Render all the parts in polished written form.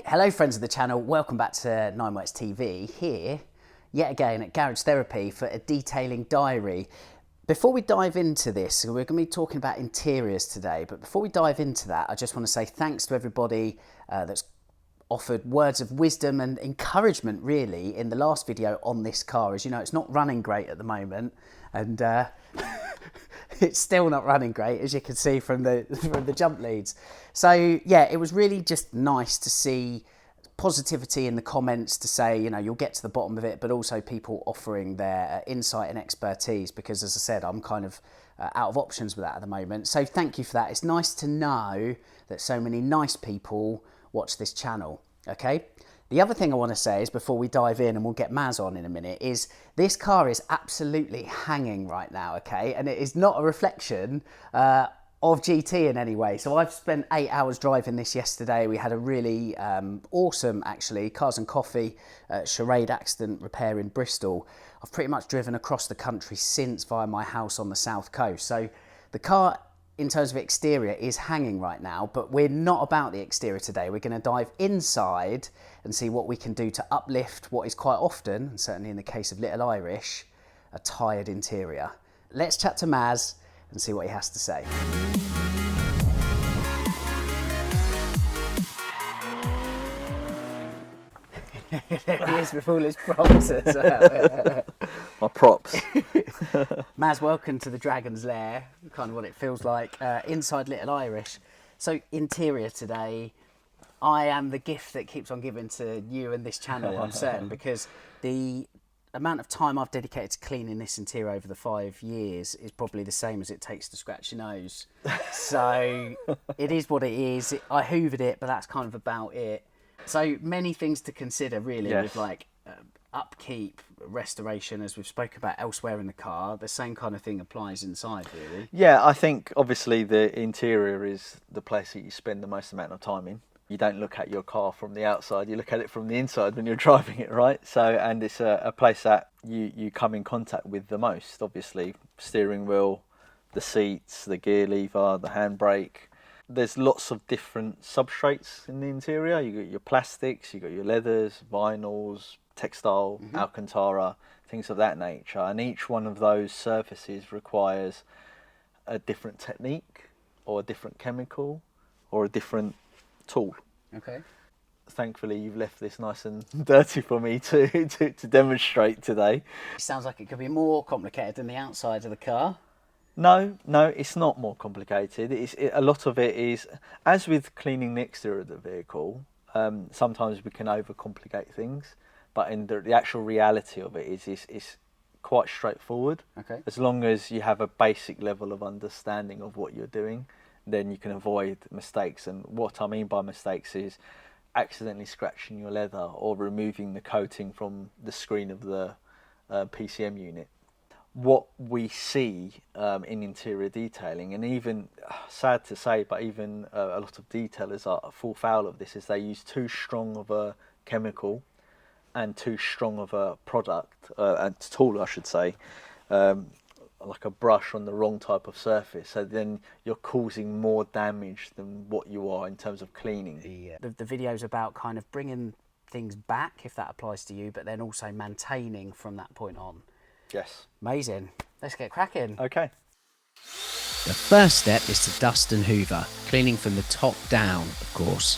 Hello friends of the channel, welcome back to Nine Works TV, here yet again at Garage Therapy for a detailing diary. Before we dive into this, we're going to be talking about interiors today, but before we dive into that, I just want to say thanks to everybody that's offered words of wisdom and encouragement really in the last video on this car. As you know, it's not running great at the moment, and it's still not running great, as you can see from the jump leads. So yeah, it was really just nice to see positivity in the comments to say, you know, you'll get to the bottom of it, but also people offering their insight and expertise, because as I said, I'm kind of out of options with that at the moment. So thank you for that. It's nice to know that so many nice people watch this channel, okay? The other thing I want to say is, before we dive in, and we'll get Maz on in a minute, is this car is absolutely hanging right now, okay? And it is not a reflection of GT in any way. So I've spent 8 hours driving this yesterday. We had a really awesome, actually, Cars and Coffee charade accident repair in Bristol. I've pretty much driven across the country since via my house on the south coast. So the car, in terms of exterior, is hanging right now, but we're not about the exterior today. We're going to dive inside and see what we can do to uplift what is quite often, and certainly in the case of Little Irish, a tired interior. Let's chat to Maz and see what he has to say. There he is with all his props as well. My props. Maz, welcome to the Dragon's Lair, kind of what it feels like inside Little Irish. So interior today, I am the gift that keeps on giving to you and this channel, I'm certain, because the amount of time I've dedicated to cleaning this interior over the 5 years is probably the same as it takes to scratch your nose. So it is what it is. I hoovered it, but that's kind of about it. So many things to consider really, Yes. with like upkeep, restoration, as we've spoken about elsewhere in the car. The same kind of thing applies inside really. Yeah, I think obviously the interior is the place that you spend the most amount of time in. You don't look at your car from the outside, you look at it from the inside when you're driving it, right? So, and it's a place that you come in contact with the most, obviously. Steering wheel, the seats, the gear lever, the handbrake. There's lots of different substrates in the interior. You got your plastics, you got your leathers, vinyls, textile, Alcantara, things of that nature. And each one of those surfaces requires a different technique or a different chemical or a different tool. Okay. Thankfully, you've left this nice and dirty for me to demonstrate today. It sounds like it could be more complicated than the outside of the car. No, it's not more complicated. A lot of it is, as with cleaning the exterior of the vehicle, sometimes we can overcomplicate things, but in the actual reality of it is quite straightforward. Okay. As long as you have a basic level of understanding of what you're doing, then you can avoid mistakes. And what I mean by mistakes is accidentally scratching your leather or removing the coating from the screen of the PCM unit. What we see in interior detailing, and even, sad to say, but even a lot of detailers are full foul of this, is they use too strong of a chemical and too strong of a product, and tool I should say, like a brush on the wrong type of surface. So then you're causing more damage than what you are in terms of cleaning. The video's about kind of bringing things back, if that applies to you, but then also maintaining from that point on. Yes. Amazing. Let's get cracking. Okay. The first step is to dust and hoover, cleaning from the top down, of course.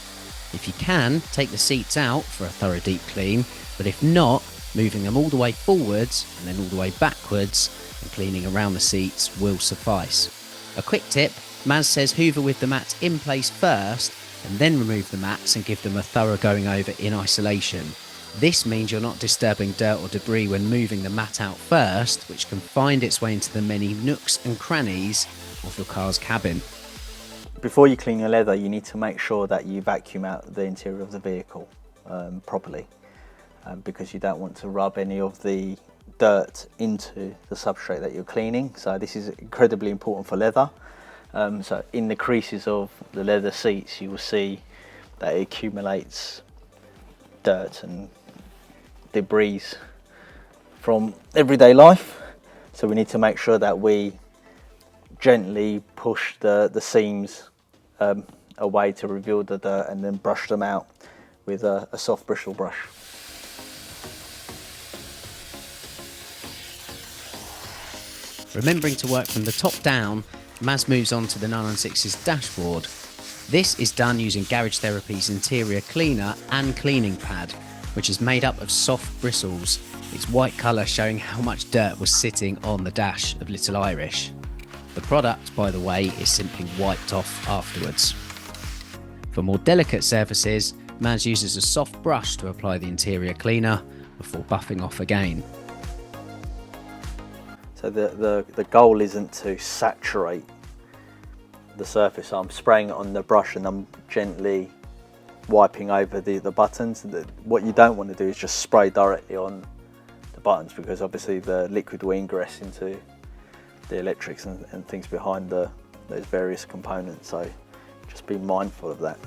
If you can, take the seats out for a thorough deep clean, but if not, moving them all the way forwards and then all the way backwards and cleaning around the seats will suffice. A quick tip, Maz says hoover with the mats in place first and then remove the mats and give them a thorough going over in isolation. This means you're not disturbing dirt or debris when moving the mat out first, which can find its way into the many nooks and crannies of your car's cabin. Before you clean your leather, you need to make sure that you vacuum out the interior of the vehicle properly, because you don't want to rub any of the dirt into the substrate that you're cleaning. So this is incredibly important for leather. So in the creases of the leather seats, you will see that it accumulates dirt and debris from everyday life. So we need to make sure that we gently push the seams away to reveal the dirt and then brush them out with a soft bristle brush. Remembering to work from the top down, Maz moves on to the 996's dashboard. This is done using Garage Therapy's interior cleaner and cleaning pad, which is made up of soft bristles, its white colour showing how much dirt was sitting on the dash of Little Irish. The product, by the way, is simply wiped off afterwards. For more delicate surfaces, Maz uses a soft brush to apply the interior cleaner before buffing off again. So the goal isn't to saturate the surface. I'm spraying it on the brush and I'm gently wiping over the buttons. What you don't want to do is just spray directly on the buttons, because obviously the liquid will ingress into the electrics and things behind those various components. So just be mindful of that.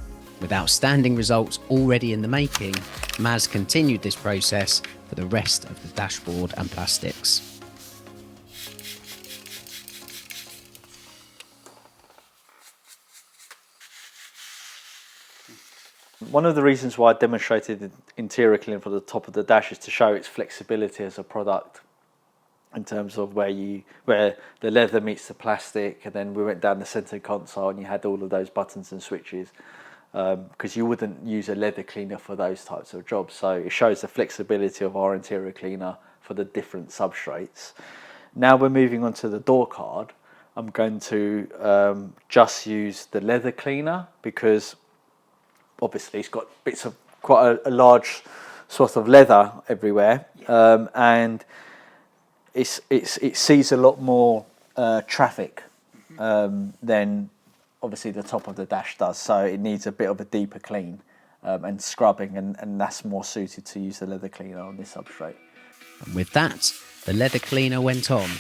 With outstanding results already in the making, Maz continued this process for the rest of the dashboard and plastics. One of the reasons why I demonstrated the interior cleaning for the top of the dash is to show its flexibility as a product, in terms of where the leather meets the plastic, and then we went down the centre console and you had all of those buttons and switches, because you wouldn't use a leather cleaner for those types of jobs. So it shows the flexibility of our interior cleaner for the different substrates. Now we're moving on to the door card. I'm going to just use the leather cleaner, because obviously it's got bits of quite a large swath of leather everywhere, and it sees a lot more traffic than obviously the top of the dash does. So it needs a bit of a deeper clean and scrubbing, and that's more suited to use the leather cleaner on this substrate. And with that, the leather cleaner went on.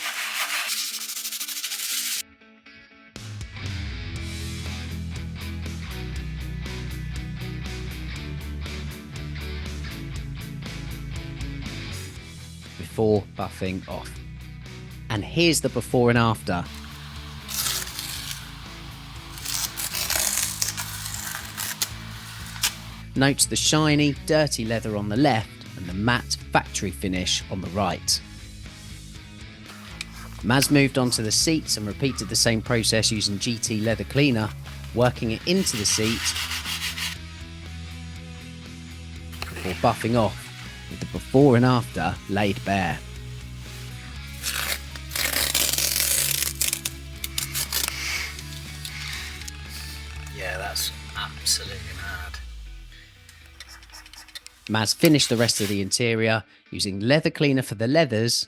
Before buffing off. And here's the before and after. Note the shiny, dirty leather on the left and the matte factory finish on the right. Maz moved on to the seats and repeated the same process using GT leather cleaner, working it into the seat before buffing off, with the before and after laid bare. Yeah, that's absolutely mad. Maz finished the rest of the interior using leather cleaner for the leathers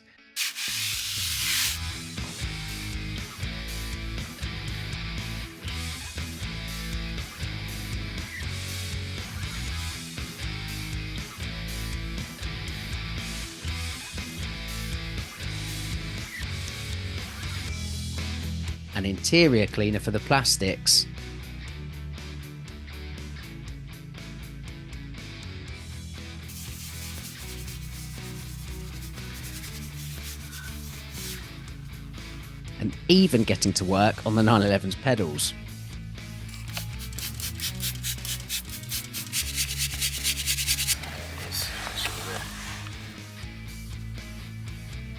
and interior cleaner for the plastics. And even getting to work on the 911's pedals.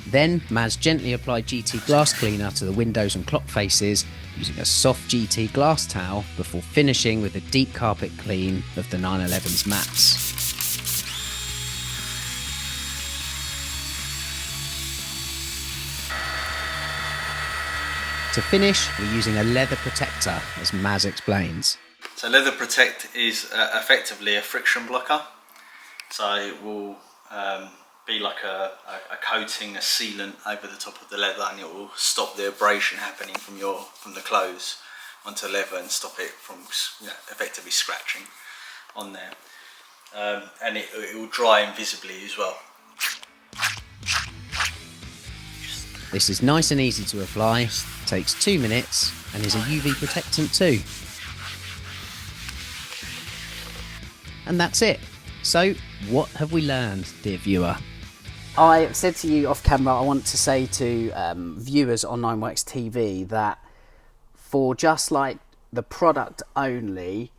Then Maz gently applied GT glass cleaner to the windows and clock faces using a soft GT glass towel before finishing with a deep carpet clean of the 911's mats. To finish, we're using a leather protector, as Maz explains. So Leather Protect is effectively a friction blocker. So it will be like a coating, a sealant over the top of the leather, and it will stop the abrasion happening from the clothes onto leather and stop it from effectively scratching on there. And it will dry invisibly as well. This is nice and easy to apply, takes 2 minutes, and is a UV protectant too. And that's it. So, what have we learned, dear viewer? I said to you off camera, I want to say to viewers on 9works TV that for just like the product only,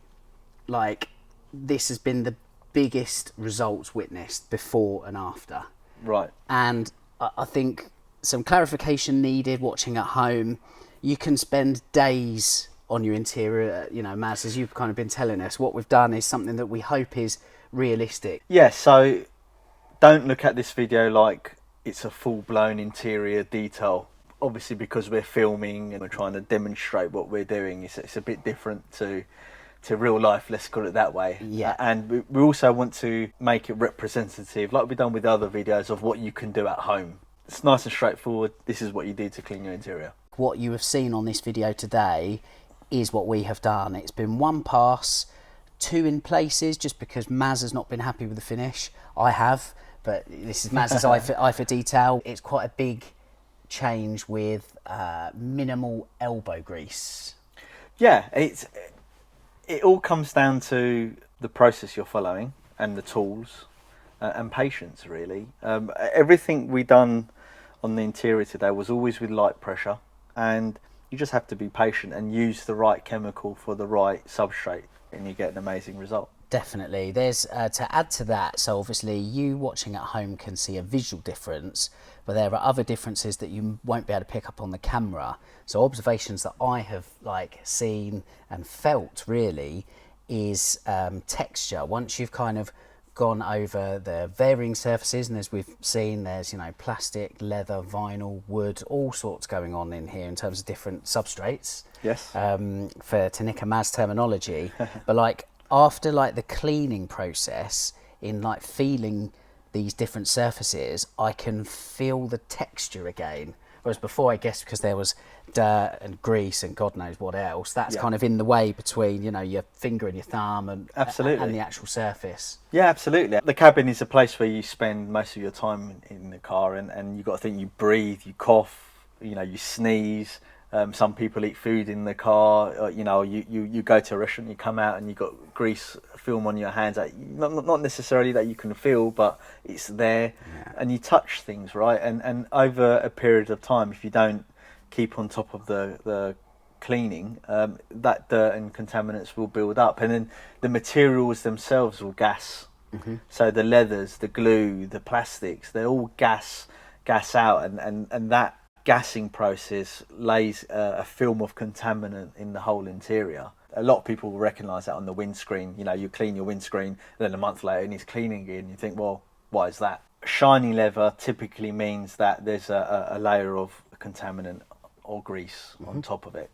like this has been the biggest results witnessed before and after. Right. And I think some clarification needed watching at home. You can spend days on your interior, you know, Maz, as you've kind of been telling us. What we've done is something that we hope is realistic. Yeah, so don't look at this video like it's a full-blown interior detail. Obviously, because we're filming and we're trying to demonstrate what we're doing, it's a bit different to real life, let's call it that way. Yeah. And we also want to make it representative, like we've done with other videos, of what you can do at home. It's nice and straightforward. This is what you do to clean your interior. What you have seen on this video today is what we have done. It's been one pass, two in places, just because Maz has not been happy with the finish. I have, but this is Maz's eye for detail. It's quite a big change with minimal elbow grease. Yeah, it all comes down to the process you're following and the tools and patience, really. Everything we done on the interior today was always with light pressure, and you just have to be patient and use the right chemical for the right substrate, and you get an amazing result. Definitely. There's to add to that, so obviously you watching at home can see a visual difference, but there are other differences that you won't be able to pick up on the camera. So observations that I have seen and felt really is texture. Once you've kind of gone over the varying surfaces, and as we've seen, there's, you know, plastic, leather, vinyl, wood, all sorts going on in here in terms of different substrates. Yes. To nick a Maz terminology, but after the cleaning process, in feeling these different surfaces, I can feel the texture again. Whereas before, I guess because there was dirt and grease and God knows what else, that's kind of in the way between, you know, your finger and your thumb and the actual surface. Yeah, absolutely. The cabin is a place where you spend most of your time in the car, and you've got to think, you breathe, you cough, you know, you sneeze. Some people eat food in the car. You know, you go to a restaurant, you come out and you've got grease film on your hands. Not necessarily that you can feel, but it's there. Yeah. And you touch things, right? And over a period of time, if you don't keep on top of the cleaning, that dirt and contaminants will build up, and then the materials themselves will gas. Mm-hmm. So the leathers, the glue, the plastics, they all gas out, and that gassing process lays a film of contaminant in the whole interior. A lot of people will recognise that on the windscreen. You know, you clean your windscreen, and then a month later it needs cleaning again. You think, well, why is that? Shiny leather typically means that there's a layer of contaminant or grease on top of it.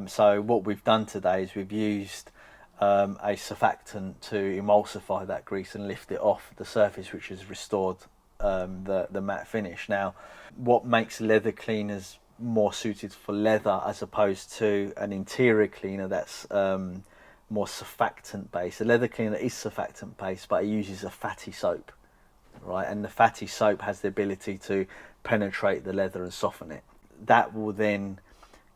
So what we've done today is we've used a surfactant to emulsify that grease and lift it off the surface, which has restored the matte finish. Now, what makes leather cleaners more suited for leather as opposed to an interior cleaner that's more surfactant based? A leather cleaner is surfactant based, but it uses a fatty soap, right? And the fatty soap has the ability to penetrate the leather and soften it. That will then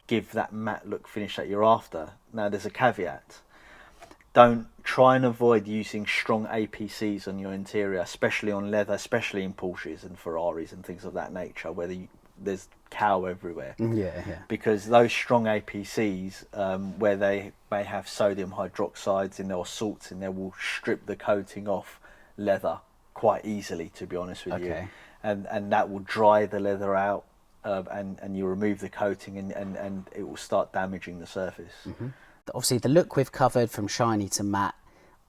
give that matte look finish that you're after. Now, there's a caveat. Don't try and avoid using strong APCs on your interior, especially on leather, especially in Porsches and Ferraris and things of that nature, where there's cow everywhere. Yeah. Because those strong APCs, where they may have sodium hydroxides in there or salts in there, will strip the coating off leather quite easily, to be honest with you. And that will dry the leather out, and you remove the coating, and it will start damaging the surface. Mm-hmm. Obviously, the look we've covered from shiny to matte.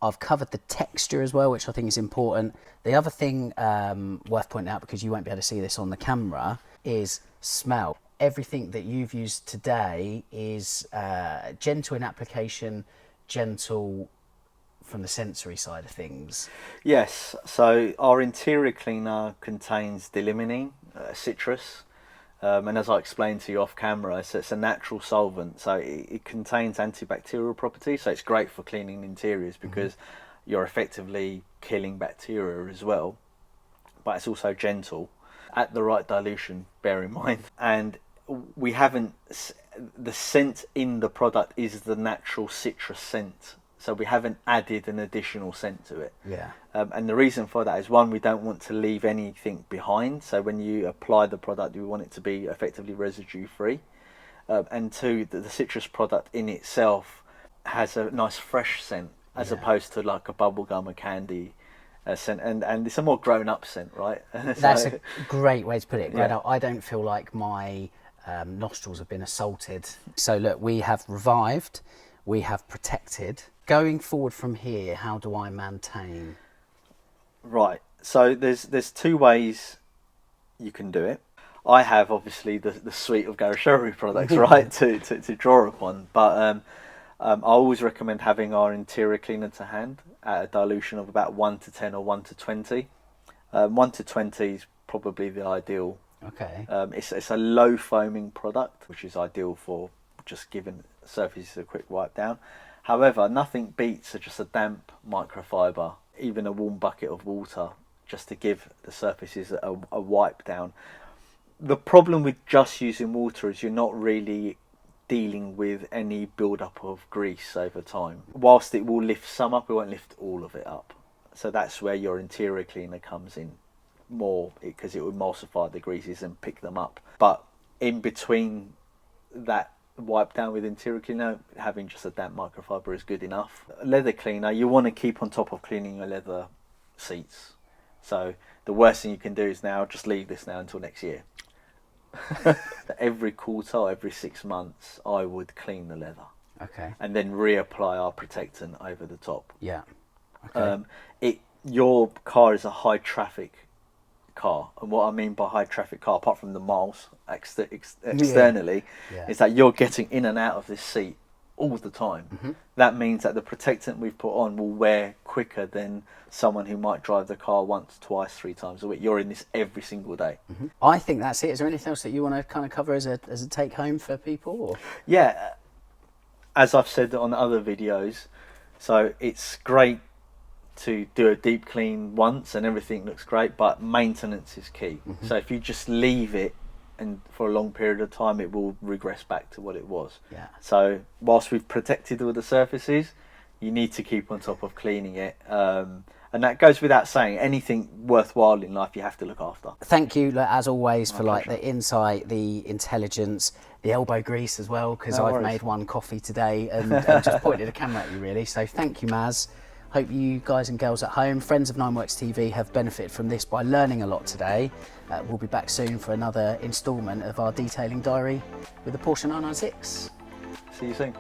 I've covered the texture as well, which I think is important. The other thing worth pointing out, because you won't be able to see this on the camera, is smell. Everything that you've used today is gentle in application, gentle from the sensory side of things. Yes, so our interior cleaner contains delimonene, citrus. And as I explained to you off camera, it's a natural solvent, so it contains antibacterial properties, so it's great for cleaning interiors because you're effectively killing bacteria as well, but it's also gentle at the right dilution, bear in mind. And we haven't, the scent in the product is the natural citrus scent, so we haven't added an additional scent to it. Yeah. And the reason for that is, one, we don't want to leave anything behind. So when you apply the product, we want it to be effectively residue free. And two, the citrus product in itself has a nice fresh scent, as opposed to like a bubblegum or candy. scent, and it's a more grown-up scent, right? That's a great way to put it. Grown Yeah. up. I don't feel like my nostrils have been assaulted. So look, we have revived, we have protected. Going forward from here, how do I maintain? Right. So there's two ways you can do it. I have obviously the suite of Garashery products, right, to draw upon. But I always recommend having our interior cleaner to hand at a dilution of about 1 to 10 or 1 to 20. 1 to 20 is probably the ideal. Okay. It's a low foaming product, which is ideal for just giving surfaces a quick wipe down. However, nothing beats just a damp microfiber, even a warm bucket of water, just to give the surfaces a wipe down. The problem with just using water is you're not really dealing with any build-up of grease over time. Whilst it will lift some up, it won't lift all of it up. So that's where your interior cleaner comes in more, because it will emulsify the greases and pick them up. But in between that wipe down with interior cleaner, having just a damp microfiber is good enough. Leather cleaner, you want to keep on top of cleaning your leather seats. So the worst thing you can do is now just leave this now until next year. Every quarter, every 6 months, I would clean the leather. Okay. And then reapply our protectant over the top. Yeah. Okay. Your car is a high traffic car, and what I mean by high traffic car, apart from the miles externally, Yeah. is that you're getting in and out of this seat all the time. That means that the protectant we've put on will wear quicker than someone who might drive the car once, twice, 3 times a week. You're in this every single day. I think that's it. Is there anything else that you want to kind of cover as a take home for people? Or? Yeah, as I've said on other videos, so it's great to do a deep clean once and everything looks great, but maintenance is key. So if you just leave it and for a long period of time, it will regress back to what it was. Yeah. So whilst we've protected all the surfaces, you need to keep on top of cleaning it. And that goes without saying. Anything worthwhile in life, you have to look after. Thank you, as always, for pleasure. the insight, the intelligence, the elbow grease as well, because No I've worries. made one coffee today and just pointed a camera at you, really. So thank you, Maz. Hope you guys and girls at home, friends of Nineworks TV, have benefited from this by learning a lot today. We'll be back soon for another instalment of our detailing diary with the Porsche 996. See you soon.